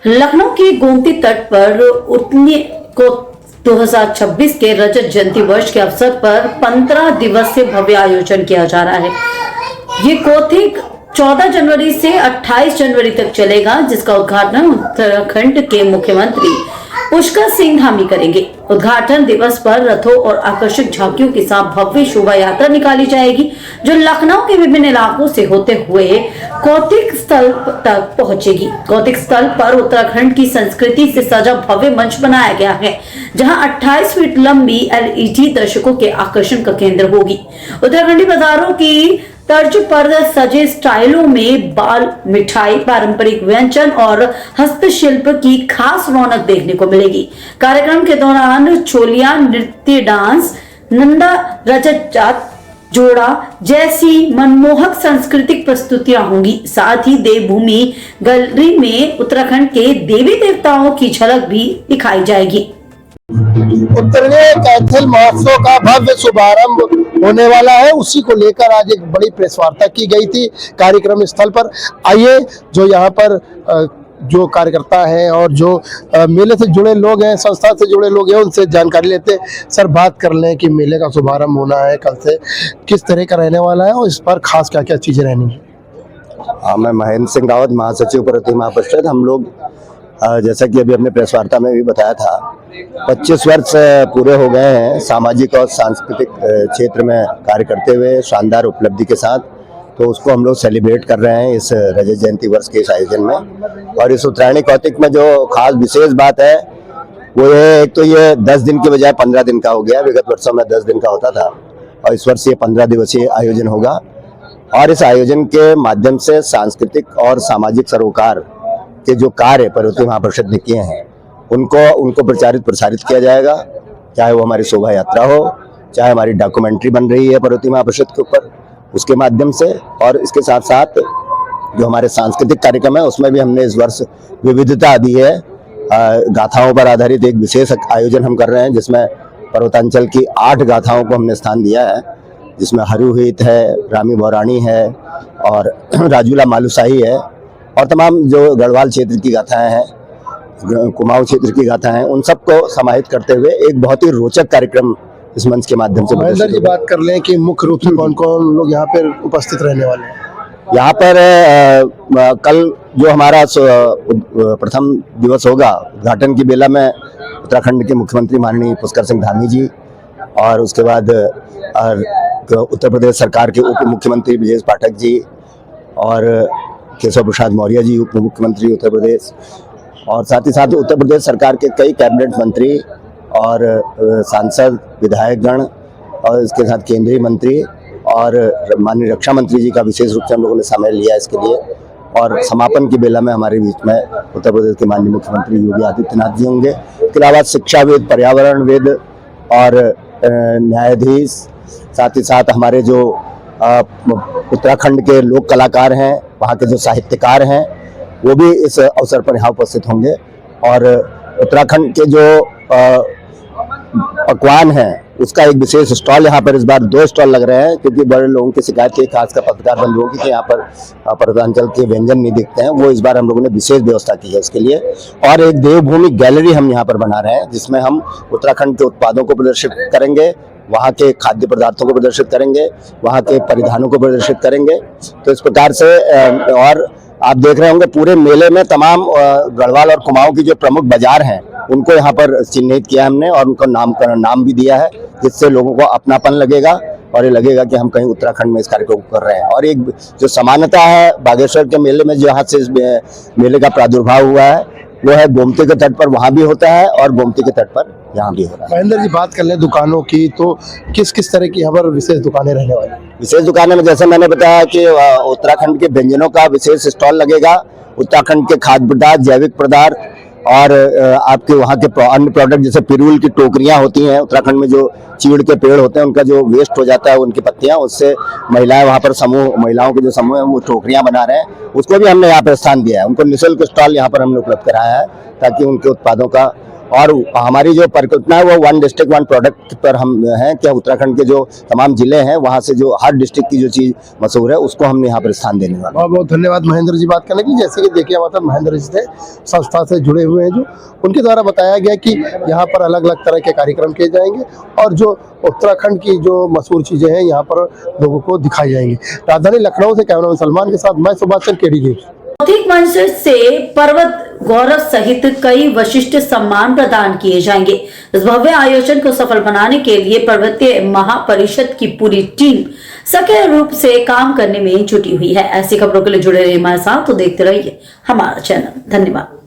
लखनऊ के गोमती तट पर उतनी को 2026 के रजत जयंती वर्ष के अवसर पर 15 दिवसीय भव्य आयोजन किया जा रहा है। ये कौतिक 14 जनवरी से 28 जनवरी तक चलेगा, जिसका उद्घाटन उत्तराखंड के मुख्यमंत्री पुष्कर सिंह धामी करेंगे। उद्घाटन दिवस पर रथों और आकर्षक झांकियों के साथ भव्य शोभा यात्रा निकाली जाएगी, जो लखनऊ के विभिन्न इलाकों से होते हुए कौतिक स्थल तक पहुंचेगी। कौतिक स्थल पर उत्तराखंड की संस्कृति से सजा भव्य मंच बनाया गया है, जहां 28 फीट लंबी LED दर्शकों के आकर्षण का केंद्र होगी। उत्तराखंडी बाजारों की तर्ज पर सजे स्टाइलों में बाल मिठाई, पारंपरिक व्यंजन और हस्तशिल्प की खास रौनक देखने को मिलेगी। कार्यक्रम के दौरान चोलिया नृत्य, डांस, नंदा रजत जात जोड़ा जैसी मनमोहक सांस्कृतिक प्रस्तुतियां होंगी। साथ ही देवभूमि गैलरी में उत्तराखंड के देवी देवताओं की झलक भी दिखाई जाएगी। उत्तराखंड कैथल महोत्सव का भव्य शुभारंभ होने वाला है, उसी को लेकर आज एक बड़ी प्रेस वार्ता की गई थी कार्यक्रम स्थल पर। आइए जो यहाँ पर जो कार्यकर्ता हैं और जो मेले से जुड़े लोग हैं, संस्था से जुड़े लोग हैं, उनसे जानकारी लेते हैं। सर, बात कर लें कि मेले का शुभारंभ होना है कल से, किस तरह का रहने वाला है और इस पर खास क्या क्या चीजें रहनी है? मैं महेंद्र सिंह रावत, महासचिव प्रति महापरिषद। हम लोग जैसा कि अभी हमने प्रेस वार्ता में भी बताया था, 25 वर्ष पूरे हो गए हैं सामाजिक और सांस्कृतिक क्षेत्र में कार्य करते हुए शानदार उपलब्धि के साथ। तो उसको हम लोग सेलिब्रेट कर रहे हैं इस रजत जयंती वर्ष के इस आयोजन में। और इस उत्तरायणी कौतिक में जो खास विशेष बात है वो ये, एक तो ये 10 दिन के बजाय 15 दिन का हो गया। विगत वर्षों में 10 दिन का होता था और इस वर्ष ये 15 दिवसीय आयोजन होगा। और इस आयोजन के माध्यम से सांस्कृतिक और सामाजिक सरोकार के जो कार्य पर्वतीय महापरिषद ने किए हैं उनको प्रचारित प्रसारित किया जाएगा। चाहे वो हमारी शोभा यात्रा हो, चाहे हमारी डॉक्यूमेंट्री बन रही है पर्वतीय महापरिषद के ऊपर, उसके माध्यम से। और इसके साथ साथ जो हमारे सांस्कृतिक कार्यक्रम है उसमें भी हमने इस वर्ष विविधता दी है। गाथाओं पर आधारित एक विशेष आयोजन हम कर रहे हैं, जिसमें पर्वतांचल की 8 गाथाओं को हमने स्थान दिया है, जिसमें हरुहित है, रामी बौराणी है और राजूला मालूशाही है, और तमाम जो गढ़वाल क्षेत्र की गाथाएं हैं, कुमाऊं क्षेत्र की गाथाएं हैं, उन सबको समाहित करते हुए एक बहुत ही रोचक कार्यक्रम इस मंच के माध्यम से। महेंद्र जी, बात कर लें कि मुख्य रूप से कौन कौन लोग यहाँ पर उपस्थित रहने वाले हैं? यहाँ पर कल जो हमारा प्रथम दिवस होगा, उद्घाटन की बेला में उत्तराखंड के मुख्यमंत्री माननीय पुष्कर सिंह धामी जी, और उसके बाद उत्तर प्रदेश सरकार के उप मुख्यमंत्री ब्रजेश पाठक जी, और केशव प्रसाद मौर्य जी उप मुख्यमंत्री उत्तर प्रदेश, और साथ ही साथ उत्तर प्रदेश सरकार के कई कैबिनेट मंत्री और सांसद, विधायकगण, और इसके साथ केंद्रीय मंत्री और माननीय रक्षा मंत्री जी का विशेष रूप से हम लोगों ने समय लिया इसके लिए। और समापन की बेला में हमारे बीच में उत्तर प्रदेश के माननीय मुख्यमंत्री योगी आदित्यनाथ जी होंगे। इसके अलावा शिक्षाविद, पर्यावरणविद और न्यायाधीश, साथ ही साथ हमारे जो उत्तराखंड के लोक कलाकार हैं, वहाँ के जो साहित्यकार हैं, वो भी इस अवसर पर यहाँ उपस्थित होंगे। और उत्तराखंड के जो पकवान हैं उसका एक विशेष स्टॉल, यहाँ पर इस बार 2 स्टॉल लग रहे हैं, क्योंकि बड़े लोगों की शिकायत थी, खासकर पत्रकार बंधुओं की, कि यहाँ पर पर्वतांचल के व्यंजन नहीं दिखते हैं। वो इस बार हम लोगों ने विशेष व्यवस्था की है उसके लिए। और एक देवभूमि गैलरी हम यहाँ पर बना रहे हैं, जिसमें हम उत्तराखंड के उत्पादों को प्रदर्शित करेंगे, वहाँ के खाद्य पदार्थों को प्रदर्शित करेंगे, वहाँ के परिधानों को प्रदर्शित करेंगे। तो इस प्रकार से और आप देख रहे होंगे पूरे मेले में तमाम गढ़वाल और कुमाऊं की जो प्रमुख बाजार हैं उनको यहाँ पर चिन्हित किया हमने, और उनको नाम भी दिया है, जिससे लोगों को अपनापन लगेगा और ये लगेगा कि हम कहीं उत्तराखंड में इस कार्यक्रम को कर रहे हैं। और एक जो समानता है बागेश्वर के मेले में, जहाँ से इस मेले का प्रादुर्भाव हुआ है, वो है गोमती के तट पर वहाँ भी होता है और गोमती के तट पर यहाँ भी हो रहा है। महेंद्र जी, बात कर लें दुकानों की, तो किस किस तरह की यहाँ पर विशेष दुकानें रहने वाली हैं? विशेष दुकानें में जैसे मैंने बताया कि उत्तराखंड के व्यंजनों का विशेष स्टॉल लगेगा, उत्तराखंड के खाद्य पदार्थ, जैविक पदार्थ, और आपके वहाँ के अन्य प्रोडक्ट, जैसे पिरूल की टोकरियाँ होती हैं, उत्तराखंड में जो चीड़ के पेड़ होते हैं उनका जो वेस्ट हो जाता है, उनकी पत्तियाँ, उससे महिलाएं वहाँ पर महिलाओं के जो समूह है वो टोकरियाँ बना रहे हैं, उसको भी हमने यहाँ पर स्थान दिया है। उनको निःशुल्क स्टॉल यहाँ पर हमने उपलब्ध कराया है, ताकि उनके उत्पादों का और हमारी जो परिकल्पना है वो वन डिस्ट्रिक्ट वन प्रोडक्ट पर हम हैं कि उत्तराखंड के जो तमाम जिले हैं वहाँ से जो हर डिस्ट्रिक्ट की जो चीज़ मशहूर है उसको हमने यहाँ पर स्थान देने वाला। बहुत बहुत धन्यवाद महेंद्र जी बात करने के लिए। जैसे कि देखिए हमारे साथ महेंद्र जी थे, संस्था से जुड़े हुए हैं, जो उनके द्वारा बताया गया कि यहाँ पर अलग अलग तरह के कार्यक्रम किए जाएंगे और जो उत्तराखंड की जो मशहूर चीजें हैं यहाँ पर लोगों को दिखाई जाएंगी। राजधानी लखनऊ से कैमरामैन सलमान के साथ मैं सुभाष चंद्र, केडी न्यूज़। कौथिग मंच से पर्वत गौरव सहित कई विशिष्ट सम्मान प्रदान किए जाएंगे। इस भव्य आयोजन को सफल बनाने के लिए पर्वतीय महापरिषद की पूरी टीम सक्रिय रूप से काम करने में जुटी हुई है। ऐसी खबरों के लिए जुड़े रहिए हमारे साथ, तो देखते रहिए हमारा चैनल। धन्यवाद।